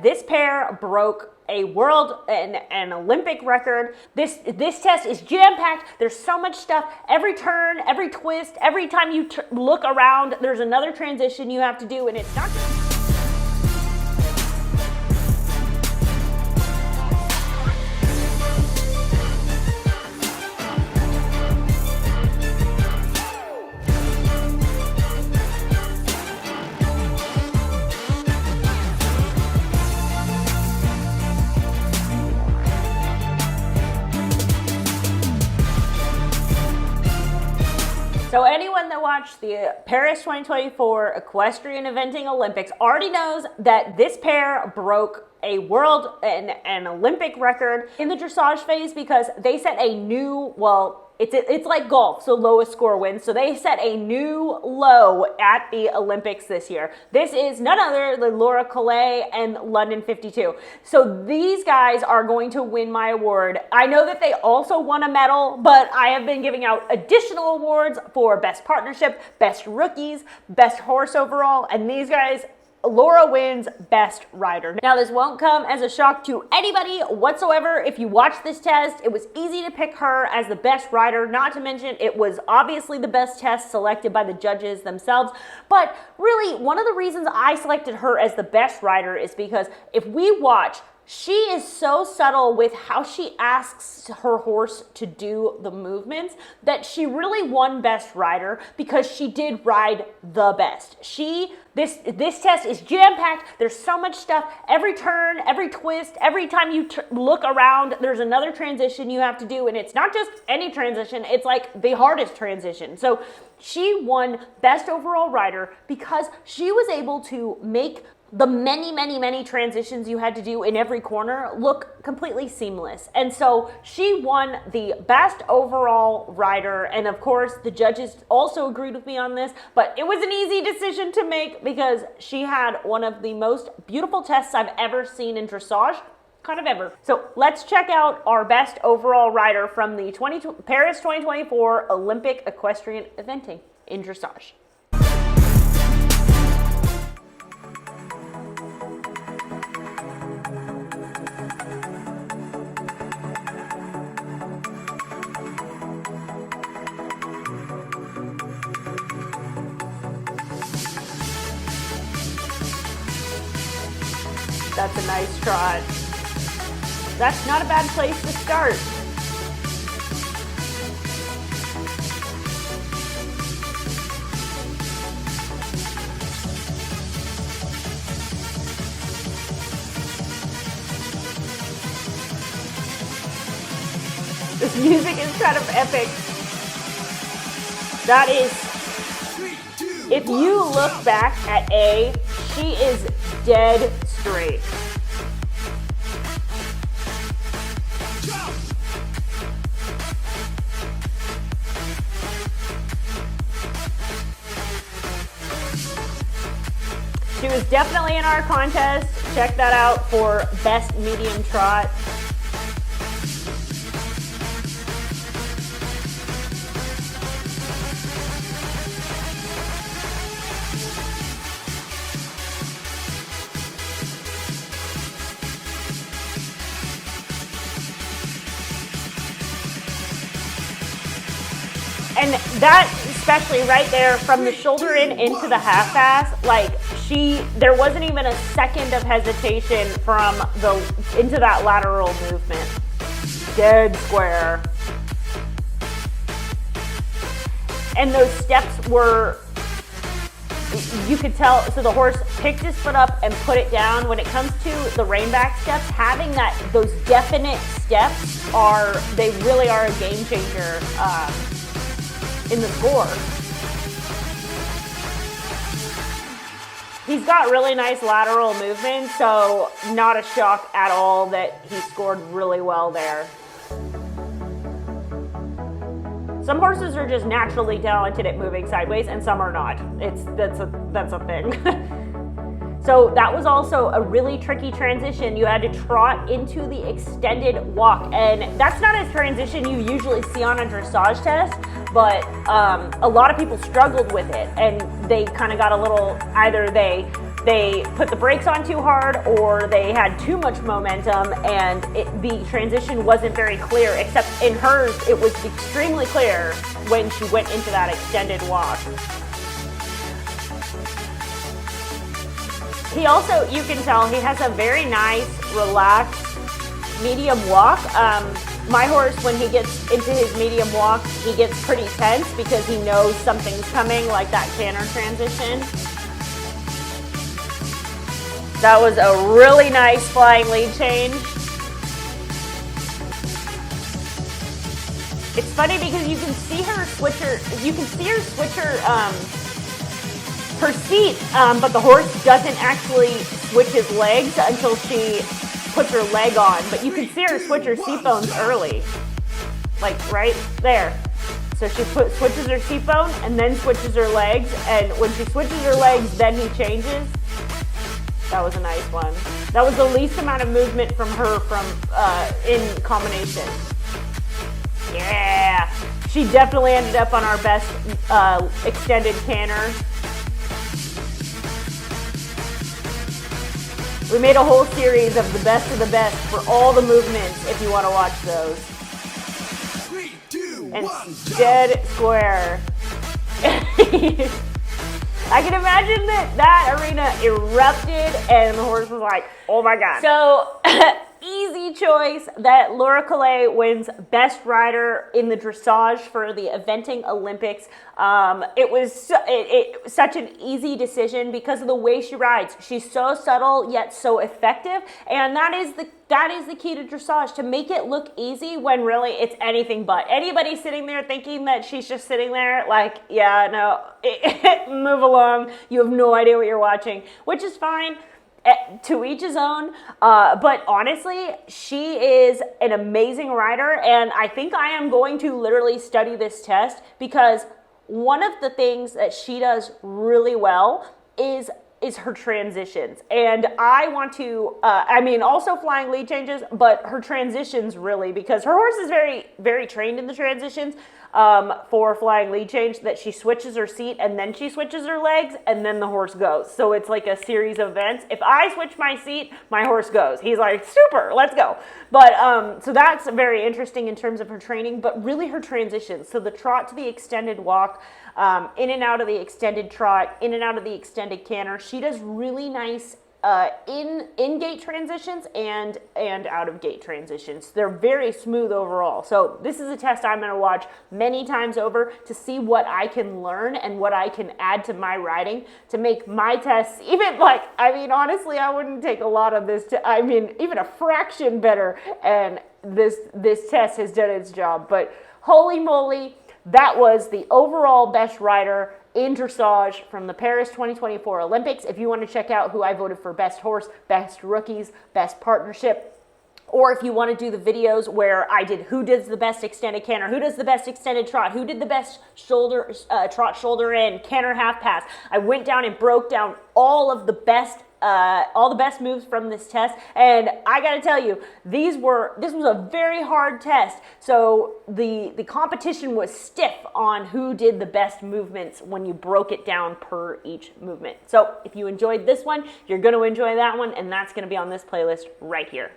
This pair broke a world and an Olympic record. This test is jam-packed. There's so much stuff. Every turn, every twist, every time you look around, there's another transition you have to do, and it's not just... So anyone that watched the Paris 2024 Equestrian Eventing Olympics already knows that this pair broke a world and an Olympic record in the dressage phase because they set a new, well, it's like golf, so lowest score wins. So they set a new low at the Olympics this year. This is none other than Laura Collet and London 52. So these guys are going to win my award. I know that they also won a medal, but I have been giving out additional awards for best partnership, best rookies, best horse overall, and these guys, Laura wins best rider. Now this won't come as a shock to anybody whatsoever. If you watch this test, it was easy to pick her as the best rider, not to mention it was obviously the best test selected by the judges themselves. But really, one of the reasons I selected her as the best rider is because if we watch, she is so subtle with how she asks her horse to do the movements that she really won best rider because she did ride the best. This test is jam-packed. There's so much stuff. Every turn, every twist, every time you look around, there's another transition you have to do. And it's not just any transition. It's like the hardest transition. So she won best overall rider because she was able to make the many transitions you had to do in every corner look completely seamless. And so she won the best overall rider. And of course, the judges also agreed with me on this, but it was an easy decision to make because she had one of the most beautiful tests I've ever seen in dressage, kind of ever. So let's check out our best overall rider from the Paris 2024 Olympic Equestrian Eventing in dressage. That's a nice trot. That's not a bad place to start. This music is kind of epic. That is, if you look back at A, she is dead straight. She was definitely in our contest. Check that out for best medium trot. And that, especially right there, from the shoulder into the half pass, like there wasn't even a second of hesitation from into that lateral movement. Dead square. And those steps were, you could tell, so the horse picked his foot up and put it down. When it comes to the reinback steps, having those definite steps they really are a game changer in the score. He's got really nice lateral movement, so not a shock at all that he scored really well there. Some horses are just naturally talented at moving sideways, and some are not. That's a thing. So that was also a really tricky transition. You had to trot into the extended walk, and that's not a transition you usually see on a dressage test, but a lot of people struggled with it, and they kind of got a little, either they they put the brakes on too hard or they had too much momentum and the transition wasn't very clear, except in hers it was extremely clear when she went into that extended walk. He also, you can tell, he has a very nice, relaxed, medium walk. My horse, when he gets into his medium walk, he gets pretty tense because he knows something's coming, like that canter transition. That was a really nice flying lead change. It's funny because you can see her switch her seat, but the horse doesn't actually switch his legs until she puts her leg on. But you can see her switch her seat bones early, like right there. So she switches her seat bone and then switches her legs, and when she switches her legs, then he changes. That was a nice one. That was the least amount of movement from her in combination. Yeah, she definitely ended up on our best extended canter. We made a whole series of the best for all the movements if you want to watch those. 3, 2, And 1, dead square. I can imagine that arena erupted and the horse was like, oh my God. So, easy choice that Laura Calais wins Best Rider in the Dressage for the Eventing Olympics. It was such an easy decision because of the way she rides. She's so subtle yet so effective, and that is the key to dressage, to make it look easy when really it's anything but. Anybody sitting there thinking that she's just sitting there like, yeah, no, move along. You have no idea what you're watching, which is fine. To each his own, but honestly, she is an amazing rider, and I think I am going to literally study this test because one of the things that she does really well is her transitions, and I want to, also flying lead changes, but her transitions really, because her horse is very, very trained in the transitions for flying lead change, that she switches her seat and then she switches her legs and then the horse goes. So it's like a series of events. If I switch my seat, my horse goes. He's like, super, let's go. But so that's very interesting in terms of her training, but really her transitions. So the trot to the extended walk, in and out of the extended trot, in and out of the extended canter. She does really nice in gate transitions and out of gate transitions. They're very smooth overall. So this is a test I'm going to watch many times over to see what I can learn and what I can add to my riding to make my tests even honestly, I wouldn't take a lot of this even a fraction better, and this test has done its job. But holy moly, that was the overall best rider in dressage from the Paris 2024 Olympics. If you want to check out who I voted for best horse, best rookies, best partnership, or if you want to do the videos where I did who does the best extended canter, who does the best extended trot, who did the best shoulder trot shoulder in, canter half pass, I went down and broke down all the best moves from this test, and I gotta tell you, this was a very hard test. So the competition was stiff on who did the best movements when you broke it down per each movement. So if you enjoyed this one, you're gonna enjoy that one, and that's gonna be on this playlist right here.